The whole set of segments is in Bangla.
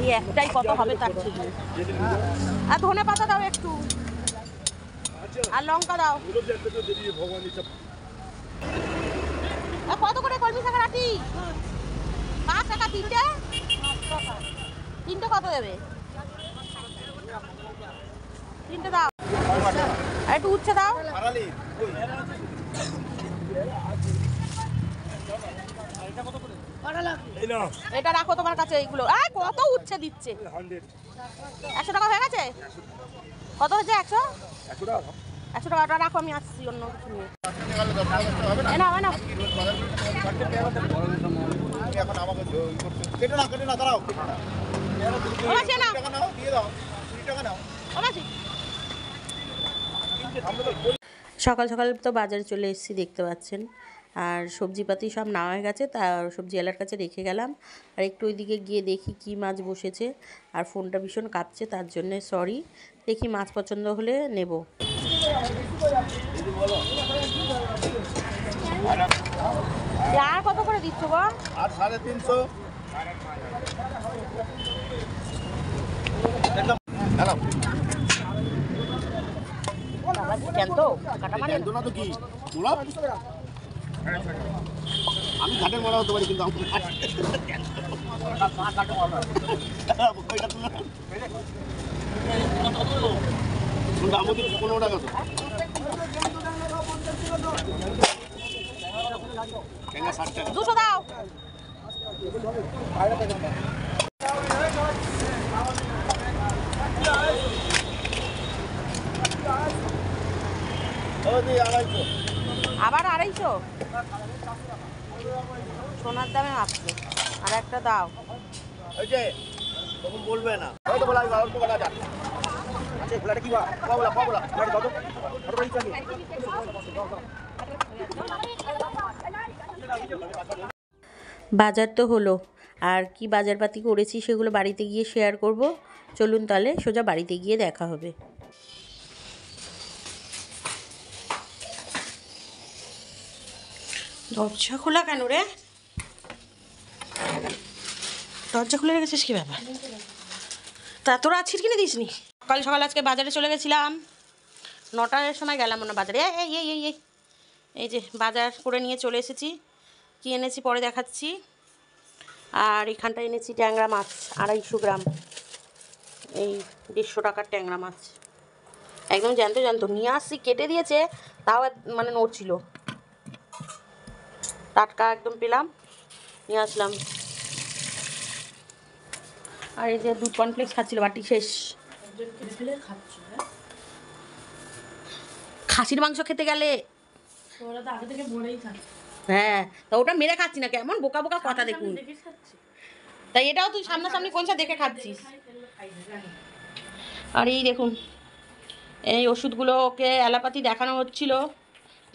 এই একটাই কত হবে তার ঠিক নেই। আর ধনে পাতা দাও একটু, আর লঙ্কা দাও। কত করে কলমি শাকের আটি? 5 টাকা তিনটে। তিনটে কত দেবে? তিনটে দাও। আর একটু উচ্ছে দাও। এটা রাখো তোমার কাছে। এইগুলো কত উচ্ছে দিচ্ছে? 100 টাকা হয়ে গেছে? কত হয়েছে? 100 100 টাকা। ওটা রাখো, আমি আসছি অন্য কিছু নিয়ে। সকাল সকাল তো বাজারে চলে এসেছি, দেখতে পাচ্ছেন। আর সবজিপাতি সব নেওয়া হয়ে গেছে, তা সবজিওয়ালার কাছে রেখে গেলাম। আর একটু ওইদিকে গিয়ে দেখি কি মাছ বসেছে। আর ফোনটা ভীষণ কাঁপছে, তার জন্য সরি। দেখি মাছ পছন্দ হলে নেব। আর কত করে দিচ্ছ গো? আর 350। আমি ঘাটে মারা হতে পারি, কিন্তু আমাদের 15 টাকা তো। দুশো দাও। আবার 250? সোনার দামে মাপছে। আর একটা দাও। বলবে না হয়তো বলা অল্প করা যাক। আচ্ছা খোলাটা কি পাবলা পাবলা কত বাজার তো হলো, আর কি বাজারপাতি করেছি সেগুলো বাড়িতে গিয়ে শেয়ার করব। চলুন তাহলে সোজা বাড়িতে গিয়ে দেখা হবে। দরজা খোলা কেন রে? দরজা খুলে রেখেছিস কি ব্যাপার? তা তোরা আছিস কিনে দিসনি? সকাল সকাল আজকে বাজারে চলে গেছিলাম। 9টার সময় গেলাম না বাজারে। এই যে বাজার করে নিয়ে চলে এসেছি। কি এনেছি পরে দেখাচ্ছি। আর এখানটা এনেছি ট্যাংরা মাছ 250 গ্রাম। এই 150 টাকার ট্যাংরা মাছ, একদম জ্যান্ত জ্যান্ত নিয়ে আসছি। কেটে দিয়েছে, তাও মানে নড়ছিল। টাটকা একদম পেলাম, নিয়ে আসলাম। আর এই যে দুধ কর্নফ্লেক্স খাচ্ছিল, বাটি শেষ। খাসির মাংস খেতে গেলে হ্যাঁ, তা ওটা মেরে খাচ্ছি না, কেমন বোকা বোকা কথা দেখুন। তাই এটাও তুই সামনাসামনি কোনটা দেখে খাচ্ছিস। আর এই দেখুন, এই ওষুধগুলোকে অ্যালোপ্যাথি দেখানো হচ্ছিল,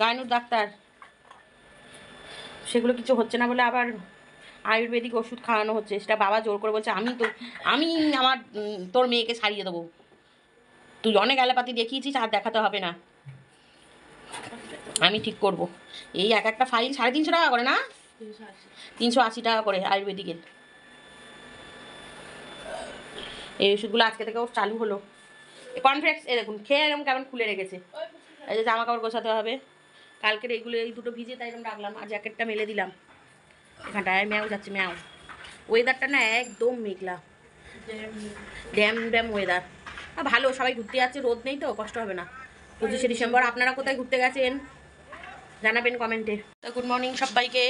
গাইনুর ডাক্তার। সেগুলো কিছু হচ্ছে না বলে আবার আয়ুর্বেদিক ওষুধ খাওয়ানো হচ্ছে। সেটা বাবা জোর করে বলছে, আমি আমার তোর মেয়েকে সারিয়ে দেবো। তুই অনেক অ্যালোপ্যাথি দেখিয়েছিস, আর দেখাতে হবে না, আমি ঠিক করব। এই একটা ফাইল 350 টাকা করে না? 380 টাকা করে আয়ুর্বেদিকের। এই ওষুধগুলো আজকে থেকে ওর চালু হলো। কনফ্লেক্স এই দেখুন খেয়ে এরকম কেমন খুলে রেখেছে। এই যে জামা কাপড় গোছাতে হবে কালকের, এইগুলো এই দুটো ভিজে তাই এরকম রাখলাম। আর জ্যাকেটটা মেলে দিলাম। এখানটায় ম্যাও যাচ্ছে, ম্যাও। ওয়েদারটা না একদম মেঘলা, ড্যাম ওয়েদার। ভালো, সবাই ঘুরতে যাচ্ছে, রোদ নেই তো কষ্ট হবে না। 25শে ডিসেম্বর আপনারা কোথায় ঘুরতে গেছেন জানাবেন কমেন্টে। তো গুড মর্নিং সবাইকে।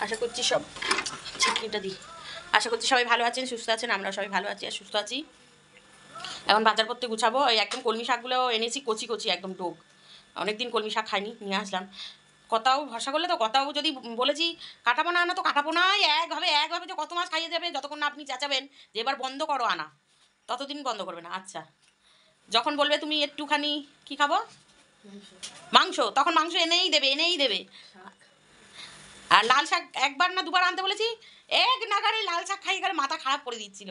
আশা করছি সব চিকনিটা দিই। আশা করছি সবাই ভালো আছেন, সুস্থ আছেন। আমরা সবাই ভালো আছি আর সুস্থ আছি। এখন বাজার করতে গুছাবো। এই একদম কলমি শাকগুলো এনেছি, কচি কচি একদম টোক। অনেকদিন কলমি শাক খাইনি, নিয়ে আসলাম। কথাও ভরসা করলে তো, কথাও যদি বলেছি কাটাবো না আনা, তো কাটাবো না। একভাবে যে কত মাছ খাইয়ে যাবে, যতক্ষণ না আপনি চেঁচাবেন যে এবার বন্ধ করো আনা, ততদিন বন্ধ করবে না। আচ্ছা, যখন বলবে তুমি একটুখানি কি খাবো মাংস, তখন মাংস এনেই দেবে। আর লাল শাক একবার না দুবার আনতে বলেছি, এক নাগারে লাল শাক খাই গেলে মাথা খারাপ করে দিচ্ছিল।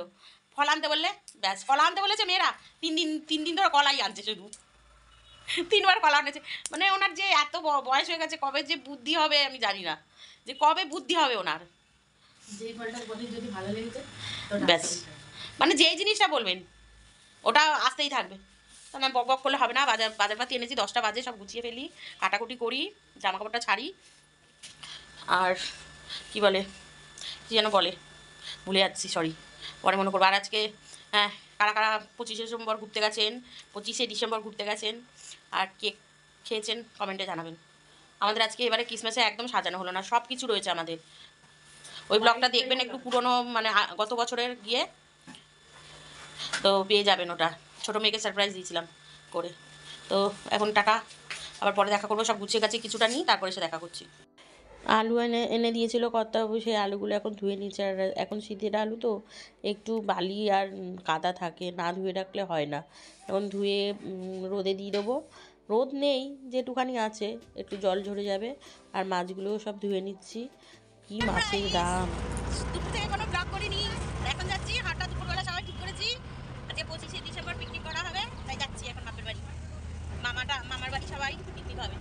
ফল আনতে বললে ব্যাস, কলা আনতে বলেছে মেয়েরা, 3 দিন ধরে কলাই আনছে শুধু। 3বার কলা এনেছে। মানে ওনার যে এত বয়স হয়ে গেছে, কবে যে বুদ্ধি হবে আমি জানি না, যে কবে বুদ্ধি হবে ওনার। যে ফলটা বডি যদি ভালো লেগেছে তো ব্যাস, মানে যেই জিনিসটা বলবেন ওটা আসতেই থাকবে। তো না বক বক করলে হবে না। বাজারপাতি এনেছি, 10টা বাজে, সব গুছিয়ে ফেলি, কাটাকুটি করি, জামা কাপড়টা ছাড়ি। আর কি বলে, কি যেন বলে, ভুলে যাচ্ছি, সরি, পরে মনে করবো। আর আজকে হ্যাঁ, কারা কারা 25শে ডিসেম্বর ঘুরতে গেছেন, 25শে ডিসেম্বর ঘুরতে গেছেন আর কেক খেয়েছেন কমেন্টে জানাবেন। আমাদের আজকে এবারে ক্রিসমাসে একদম সাজানো হলো না, সব কিছু রয়েছে আমাদের। ওই ব্লগটা দেখবেন একটু পুরনো, মানে গত বছরের গিয়ে, তো পেয়ে যাবেন ওটা। ছোটো মেয়েকে সারপ্রাইজ দিয়েছিলাম করে। তো এখন টাটা, আবার পরে দেখা করবো। সব গুছিয়ে গেছে, কিছুটা নিই, তারপরে এসে দেখা করছি। আলু এনে এনে দিয়েছিল কর্তাবাবু, সেই আলুগুলো এখন ধুয়ে নিচ্ছে। আর এখন শীতের আলু তো একটু বালি আর কাদা থাকে, না ধুয়ে রাখলে হয় না। এখন ধুয়ে রোদে দিয়ে দেবো। রোদ নেই, যেটুখানি আছে একটু জল ঝরে যাবে। আর মাছগুলোও সব ধুয়ে নিচ্ছি। কি মাছের দাম! দুপুর থেকে কোনো ব্লগ করিনি, এখন যাচ্ছি হাটটা দুপুরবেলা সবাই ঠিক করেছি। আজকে 25শে ডিসেম্বর পিকনিক করা হবে, তাই যাচ্ছি এখন বাপের বাড়ি। মামার বাড়ি সবাই পিকনিক হবে।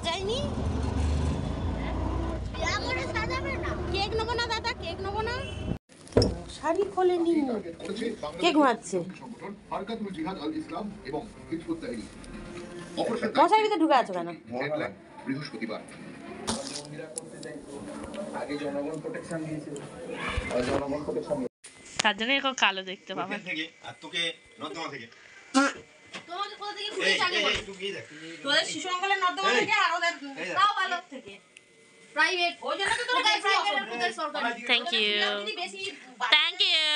যাইনি, কেক নেবো না দাদা, কেক নেবো না। শাড়ি খোলেনি, কে ঘুমাচ্ছে? মশার ভিতরে ঢুকে আছো কেন? বৃহস্পতিবার তার জন্য এখন কালো দেখতে পাবেন। তোদের শিশু মঙ্গলের নর্দমা থেকে আর ওদের তাও ভালো থেকে প্রাইভেট, ওই জন্য তো তোরা প্রাইভেট আর তোদের সরকারি। Thank you, thank you,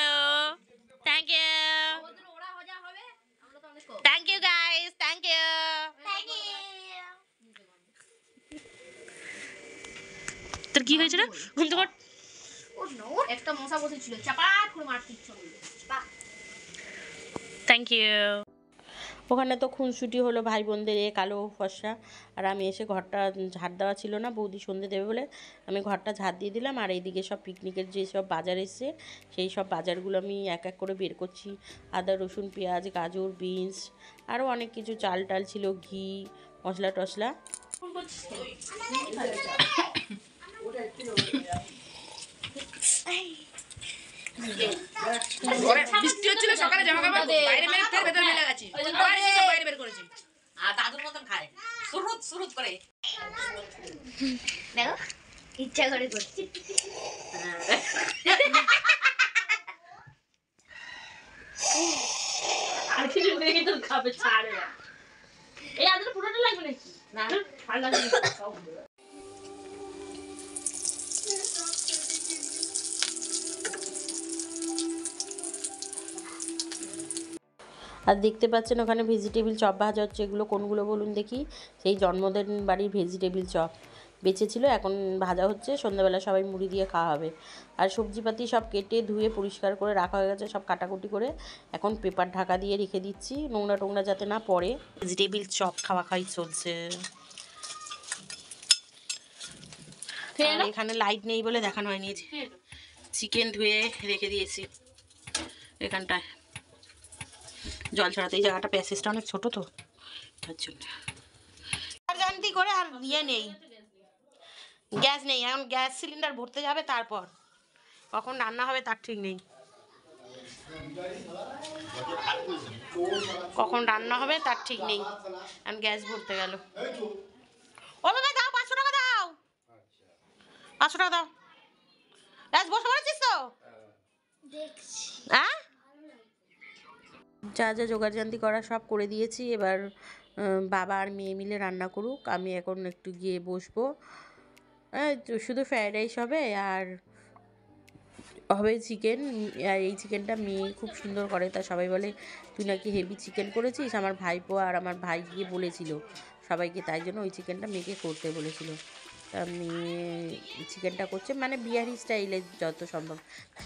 thank you, thank you guys, thank you, thank you. তোর কি হয়েছে রে? ঘুম থেকে একটা মশা বসেছিল, চাপাট করে মারতে ইচ্ছা করলো। Thank you. ওখানে তো খুনসুটি হলো ভাই বোনদের, কালো ফর্সা। আর আমি এসে ঘরটা ঝাড় দেওয়া ছিল না, বৌদি সন্ধে দেবে বলে আমি ঘরটা ঝাড় দিয়ে দিলাম। আর এইদিকে সব পিকনিকের যে সব বাজার এসছে, সেই সব বাজারগুলো আমি এক এক করে বের করছি। আদা রসুন পেঁয়াজ গাজর বিনস আরও অনেক কিছু, চাল টাল ছিল, ঘি মশলা টশলা। বৃষ্টি হচ্ছিল সকালে, জামা কাপড় বাইরে মেলে ফের ভেতর মেলে গেছে, আবার এসে সব বাইরে বের করেছে। আর দাদুর মতন খায় সুরুত সুরুত করে। দেখো ইচ্ছা করে করছি। আর কিছু নেই তো খাবে, ছাড়ে না। এই আদর পুরোটা লাগবে নাকি? না ঠান্ডা লাগে সব। আর দেখতে পাচ্ছেন ওখানে ভেজিটেবিল চপ ভাজা হচ্ছে। এগুলো কোনগুলো বলুন দেখি? সেই জন্মদিন বাড়ির ভেজিটেবিল চপ বেঁচেছিল, এখন ভাজা হচ্ছে। সন্ধ্যাবেলা সবাই মুড়ি দিয়ে খাওয়া হবে। আর সবজিপাতি সব কেটে ধুয়ে পরিষ্কার করে রাখা হয়ে গেছে, সব কাটাকুটি করে এখন পেপার ঢাকা দিয়ে রেখে দিচ্ছি, নোংরা টোংরা যাতে না পড়ে। ভেজিটেবিল চপ খাওয়াই চলছে। আর এখানে লাইট নেই বলে দেখানো হয়নি, চিকেন ধুয়ে রেখে দিয়েছি এখানটায় জল ছড়াতে। এই জায়গাটা প্যাসেজটা অনেক ছোট তো, তার জন্য। আর জানতি করে আর ইয়ে নেই, গ্যাস নেই। এখন গ্যাস সিলিন্ডার ভরতে যাবে, তারপর কখন রান্না হবে তার ঠিক নেই। কখন রান্না হবে তার ঠিক নেই, এখন গ্যাস ভরতে গেল। ও বাবা দাও, 500 টাকা দাও, 500 টাকা দাও। গ্যাস বসে পড়েছিস তো? হ্যাঁ, যা যা জোগাড়জান্তি করা সব করে দিয়েছি। এবার বাবা আর মেয়ে মিলে রান্না করুক, আমি এখন একটু গিয়ে বসবো। শুধু ফ্রায়েড রাইস হবে আর হবে চিকেন। আর এই চিকেনটা মেয়ে খুব সুন্দর করে, তা সবাই বলে তুই নাকি হেভি চিকেন করেছিস। আমার ভাইপো আর আমার ভাই গিয়ে বলেছিল সবাইকে, তাই জন্য ওই চিকেনটা মেয়েকে করতে বলেছিল। তা মেয়ে চিকেনটা করছে, মানে বিহারি স্টাইলে যত সম্ভব।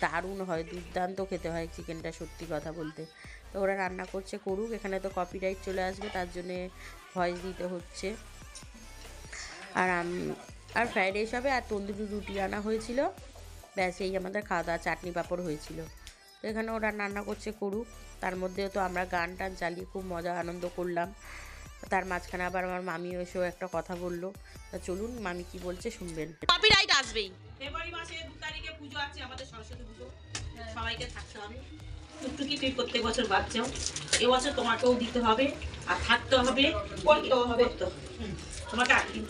দারুণ হয়, দুর্দান্ত খেতে হয় চিকেনটা, সত্যি কথা বলতে। তো ওরা রান্না করছে, করুক। এখানে তো কপিরাইট চলে আসবে, তার জন্যে ভয়েস দিতে হচ্ছে। আর ফ্রাইড রাইস হবে আর তন্দুরি রুটি আনা হয়েছিল, ব্যাস এই আমাদের খাওয়া দাওয়া, চাটনি পাঁপড় হয়েছিল। তো এখানে ওরা রান্না করছে করুক, তার মধ্যেও তো আমরা গান টান চালিয়ে খুব মজা আনন্দ করলাম। তার মাঝখানে আবার আমার মামি এসেও একটা কথা বললো, তা চলুন মামি কি বলছে শুনবেন। কপিরাইট আসবেই। ফেব্রুয়ারি মাসে 2 তারিখে পুজো আছে আমাদের, সরস্বতী পুজো, সবাইকে থাকতে হবে। টুকটুকি তুই প্রত্যেক বছর বাচ্চাও, এবছর তোমাকেও দিতে হবে আর থাকতে হবে, করতেও হবে তো।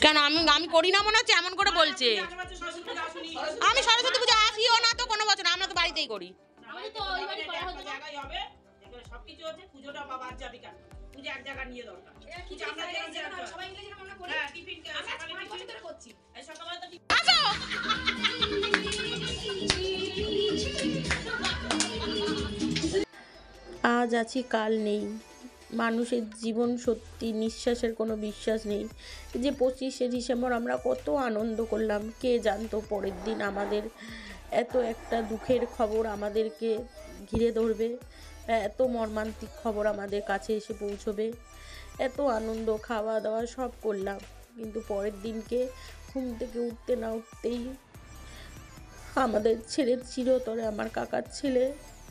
কেন আমি করি না মনে হচ্ছে, এমন করে বলছে। আমি সরস্বতী পুজো আসিও না তো কোনো বছর, আমরা তো বাড়িতেই করি। সবকিছু হচ্ছে পুজোটা বাবার যাবে কেন, পুজো এক জায়গা নিয়ে দরকার। আজ আছি কাল নেই, মানুষের জীবন সত্যি নিঃশ্বাসের কোনো বিশ্বাস নেই। যে 25শে ডিসেম্বর আমরা কত আনন্দ করলাম, কে জানতো পরের দিন আমাদের এত একটা দুঃখের খবর আমাদেরকে ঘিরে ধরবে, এত মর্মান্তিক খবর আমাদের কাছে এসে পৌঁছবে। এত আনন্দ, খাওয়া দাওয়া সব করলাম, কিন্তু পরের দিনকে ঘুম থেকে উঠতে না উঠতেই আমাদের ছেড়ে চিরতরে আমার কাকার ছেলে,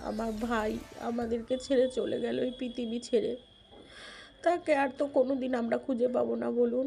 আমার ভাই আমাদেরকে ছেড়ে চলে গেল এই পৃথিবী ছেড়ে। তাকে আর তো কোনো দিন আমরা খুঁজে পাবো না বলুন।